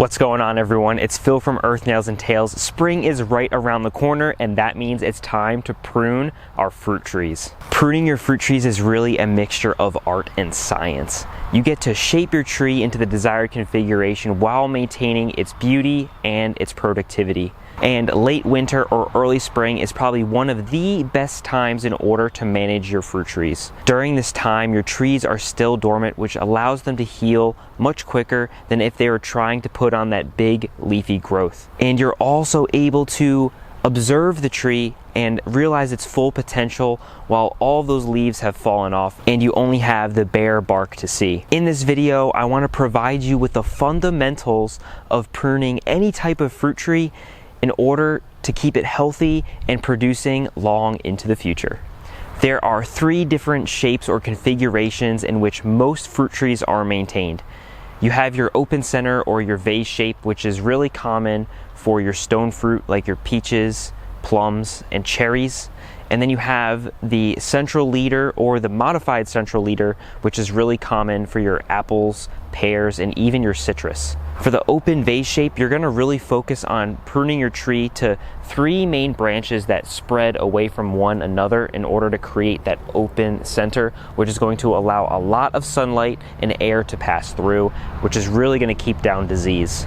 What's going on, everyone? It's Phil from Earth Nails and Tails. Spring is right around the corner, and that means it's time to prune our fruit trees. Pruning your fruit trees is really a mixture of art and science. You get to shape your tree into the desired configuration while maintaining its beauty and its productivity. And late winter or early spring is probably one of the best times in order to manage your fruit trees. During this time, your trees are still dormant, which allows them to heal much quicker than if they were trying to put on that big leafy growth. And you're also able to observe the tree and realize its full potential while all of those leaves have fallen off and you only have the bare bark to see. In this video, I want to provide you with the fundamentals of pruning any type of fruit tree in order to keep it healthy and producing long into the future. There are 3 different shapes or configurations in which most fruit trees are maintained. You have your open center or your vase shape, which is really common for your stone fruit like your peaches, plums, and cherries. And then you have the central leader or the modified central leader, which is really common for your apples, pears, and even your citrus. For the open vase shape, you're going to really focus on pruning your tree to 3 main branches that spread away from one another in order to create that open center, which is going to allow a lot of sunlight and air to pass through, which is really going to keep down disease.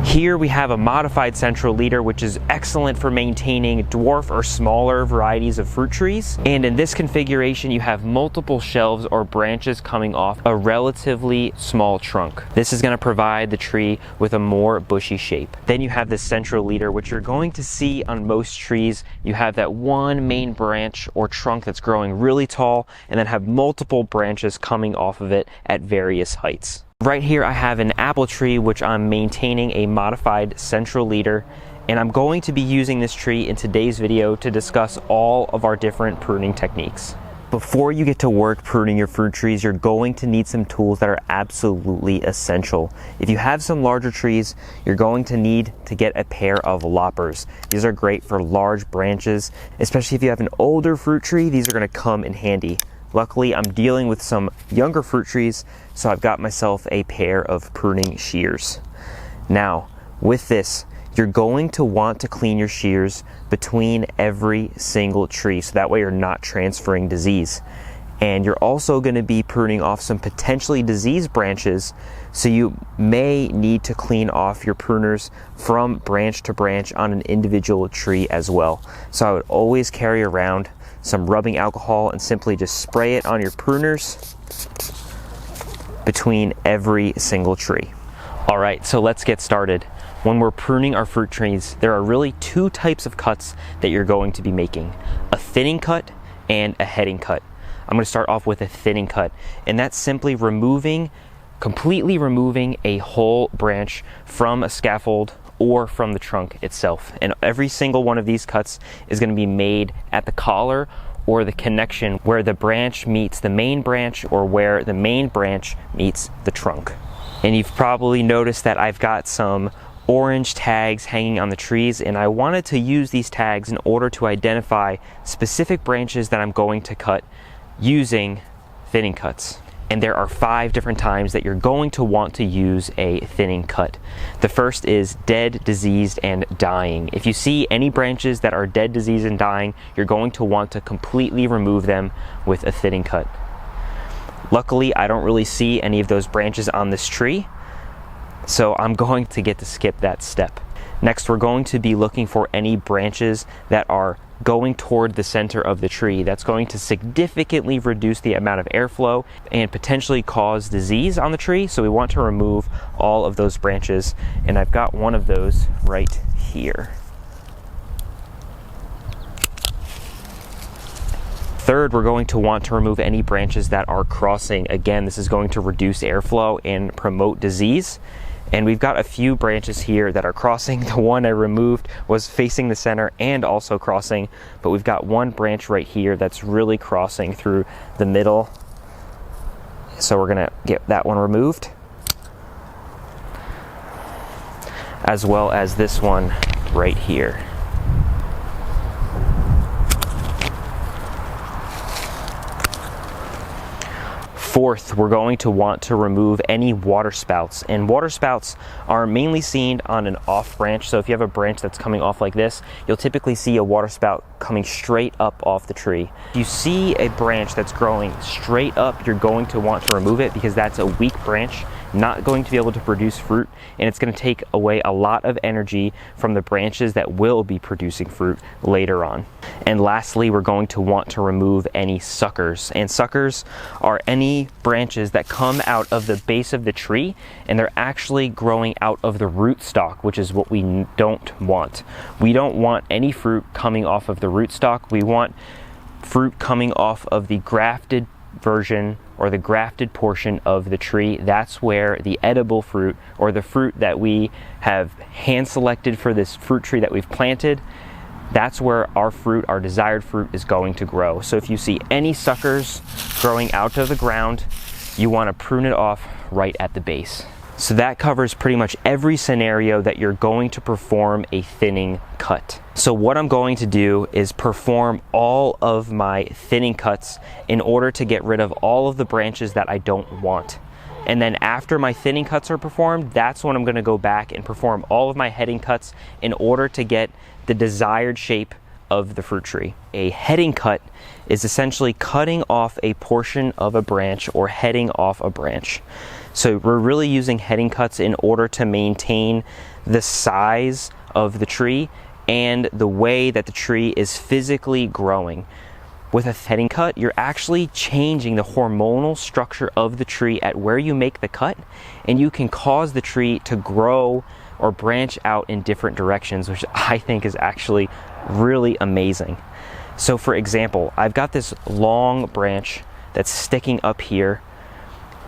Here we have a modified central leader, which is excellent for maintaining dwarf or smaller varieties of fruit trees. And in this configuration, you have multiple shelves or branches coming off a relatively small trunk. This is going to provide the tree with a more bushy shape. Then you have the central leader, which you're going to see on most trees. You have that one main branch or trunk that's growing really tall and then have multiple branches coming off of it at various heights. Right here I have an apple tree which I'm maintaining a modified central leader, and I'm going to be using this tree in today's video to discuss all of our different pruning techniques. Before you get to work pruning your fruit trees, you're going to need some tools that are absolutely essential. If you have some larger trees, you're going to need to get a pair of loppers. These are great for large branches, especially if you have an older fruit tree. These are going to come in handy. Luckily, I'm dealing with some younger fruit trees, so I've got myself a pair of pruning shears. Now, with this, you're going to want to clean your shears between every single tree, so that way you're not transferring disease. And you're also going to be pruning off some potentially diseased branches, so you may need to clean off your pruners from branch to branch on an individual tree as well. So I would always carry around some rubbing alcohol and simply just spray it on your pruners between every single tree. All right, so let's get started. When we're pruning our fruit trees, there are really 2 types of cuts that you're going to be making: a thinning cut and a heading cut. I'm going to start off with a thinning cut, and that's simply completely removing a whole branch from a scaffold or from the trunk itself. And every single one of these cuts is going to be made at the collar or the connection where the branch meets the main branch or where the main branch meets the trunk. And you've probably noticed that I've got some orange tags hanging on the trees, and I wanted to use these tags in order to identify specific branches that I'm going to cut using thinning cuts. And there are 5 different times that you're going to want to use a thinning cut. The first is dead, diseased, and dying. If you see any branches that are dead, diseased, and dying, you're going to want to completely remove them with a thinning cut. Luckily, I don't really see any of those branches on this tree, so I'm going to get to skip that step. Next, we're going to be looking for any branches that are going toward the center of the tree. That's going to significantly reduce the amount of airflow and potentially cause disease on the tree. So we want to remove all of those branches, and I've got one of those right here. Third, we're going to want to remove any branches that are crossing. Again, this is going to reduce airflow and promote disease. And we've got a few branches here that are crossing. The one I removed was facing the center and also crossing, but we've got one branch right here that's really crossing through the middle. So we're gonna get that one removed, as well as this one right here. Fourth, we're going to want to remove any water spouts, and water spouts are mainly seen on an off branch. So if you have a branch that's coming off like this, you'll typically see a water spout coming straight up off the tree. If you see a branch that's growing straight up, you're going to want to remove it because that's a weak branch, not going to be able to produce fruit, and it's going to take away a lot of energy from the branches that will be producing fruit later on. And lastly, we're going to want to remove any suckers, and suckers are any branches that come out of the base of the tree and they're actually growing out of the rootstock, which is what we don't want. We don't want any fruit coming off of the rootstock. We want fruit coming off of the grafted version or the grafted portion of the tree. That's where the edible fruit, or the fruit that we have hand selected for this fruit tree that we've planted, that's where our fruit, our desired fruit, is going to grow. So if you see any suckers growing out of the ground, you want to prune it off right at the base. So that covers pretty much every scenario that you're going to perform a thinning cut. So what I'm going to do is perform all of my thinning cuts in order to get rid of all of the branches that I don't want. And then after my thinning cuts are performed, that's when I'm going to go back and perform all of my heading cuts in order to get the desired shape of the fruit tree. A heading cut is essentially cutting off a portion of a branch or heading off a branch. So we're really using heading cuts in order to maintain the size of the tree and the way that the tree is physically growing. With a heading cut, you're actually changing the hormonal structure of the tree at where you make the cut, and you can cause the tree to grow or branch out in different directions, which I think is actually really amazing. So for example, I've got this long branch that's sticking up here.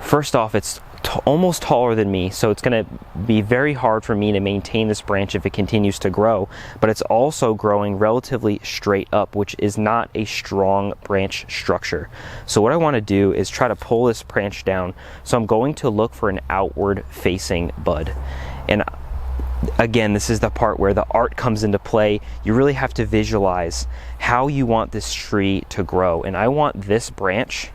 First off, it's almost taller than me, so it's going to be very hard for me to maintain this branch if it continues to grow, but it's also growing relatively straight up, which is not a strong branch structure. So what I want to do is try to pull this branch down. So I'm going to look for an outward facing bud. And again, this is the part where the art comes into play. You really have to visualize how you want this tree to grow. And I want this branch,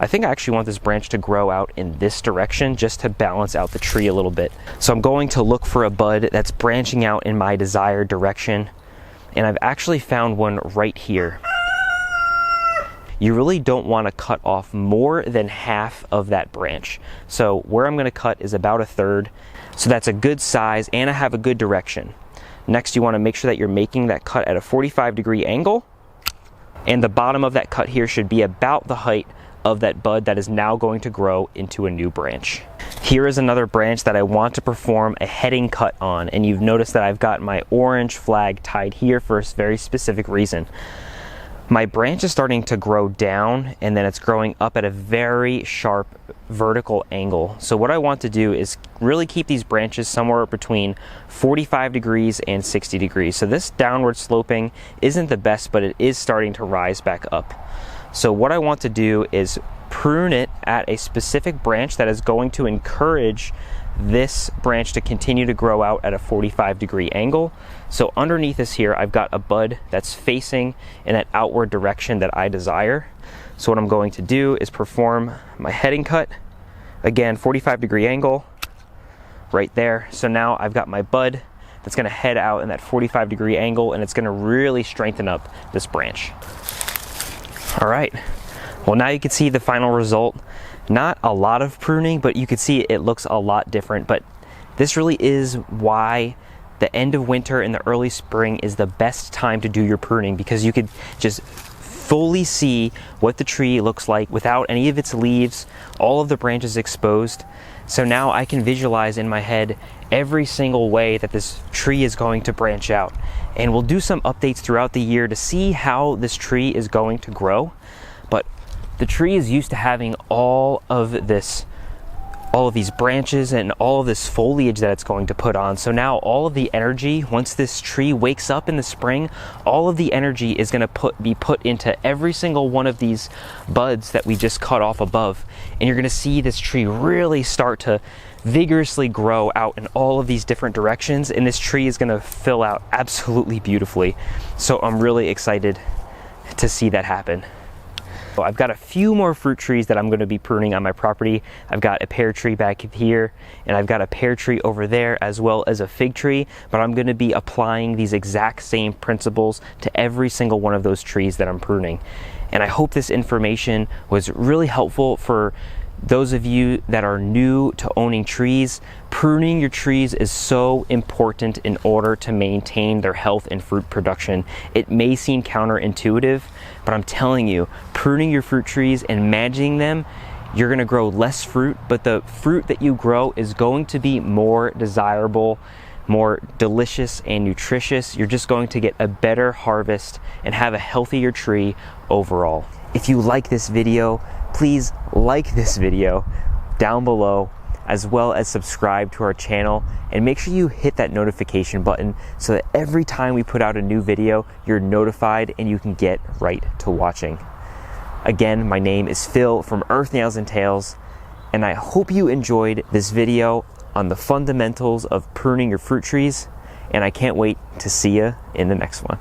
I think I actually want this branch to grow out in this direction just to balance out the tree a little bit. So I'm going to look for a bud that's branching out in my desired direction. And I've actually found one right here. You really don't want to cut off more than half of that branch. So where I'm going to cut is about 1/3. So that's a good size, and I have a good direction. Next, you want to make sure that you're making that cut at a 45-degree angle. And the bottom of that cut here should be about the height of that bud that is now going to grow into a new branch. Here is another branch that I want to perform a heading cut on, and you've noticed that I've got my orange flag tied here for a very specific reason. My branch is starting to grow down, and then it's growing up at a very sharp vertical angle. So what I want to do is really keep these branches somewhere between 45 degrees and 60 degrees. So this downward sloping isn't the best, but it is starting to rise back up. So what I want to do is prune it at a specific branch that is going to encourage this branch to continue to grow out at a 45-degree angle. So underneath this here, I've got a bud that's facing in that outward direction that I desire. So what I'm going to do is perform my heading cut. Again, 45-degree angle right there. So now I've got my bud that's going to head out in that 45-degree angle, and it's going to really strengthen up this branch. All right, well, now you can see the final result. Not a lot of pruning, but you can see it looks a lot different. But this really is why the end of winter and the early spring is the best time to do your pruning, because you could just fully see what the tree looks like without any of its leaves, all of the branches exposed. So now I can visualize in my head every single way that this tree is going to branch out. And we'll do some updates throughout the year to see how this tree is going to grow. But the tree is used to having all of these branches and all of this foliage that it's going to put on. So now all of the energy, once this tree wakes up in the spring, all of the energy is going to be put into every single one of these buds that we just cut off above. And you're going to see this tree really start to vigorously grow out in all of these different directions, and this tree is going to fill out absolutely beautifully. So I'm really excited to see that happen. So I've got a few more fruit trees that I'm going to be pruning on my property. I've got a pear tree back here, and I've got a pear tree over there, as well as a fig tree, but I'm going to be applying these exact same principles to every single one of those trees that I'm pruning. And I hope this information was really helpful for those of you that are new to owning trees. Pruning your trees is so important in order to maintain their health and fruit production. It may seem counterintuitive, but I'm telling you, pruning your fruit trees and managing them, you're gonna grow less fruit, but the fruit that you grow is going to be more desirable, more delicious and nutritious. You're just going to get a better harvest and have a healthier tree overall. If you like this video, please like this video down below, as well as subscribe to our channel, and make sure you hit that notification button so that every time we put out a new video, you're notified and you can get right to watching. Again, my name is Phil from Earth, Nails, and Tails, and I hope you enjoyed this video on the fundamentals of pruning your fruit trees, and I can't wait to see you in the next one.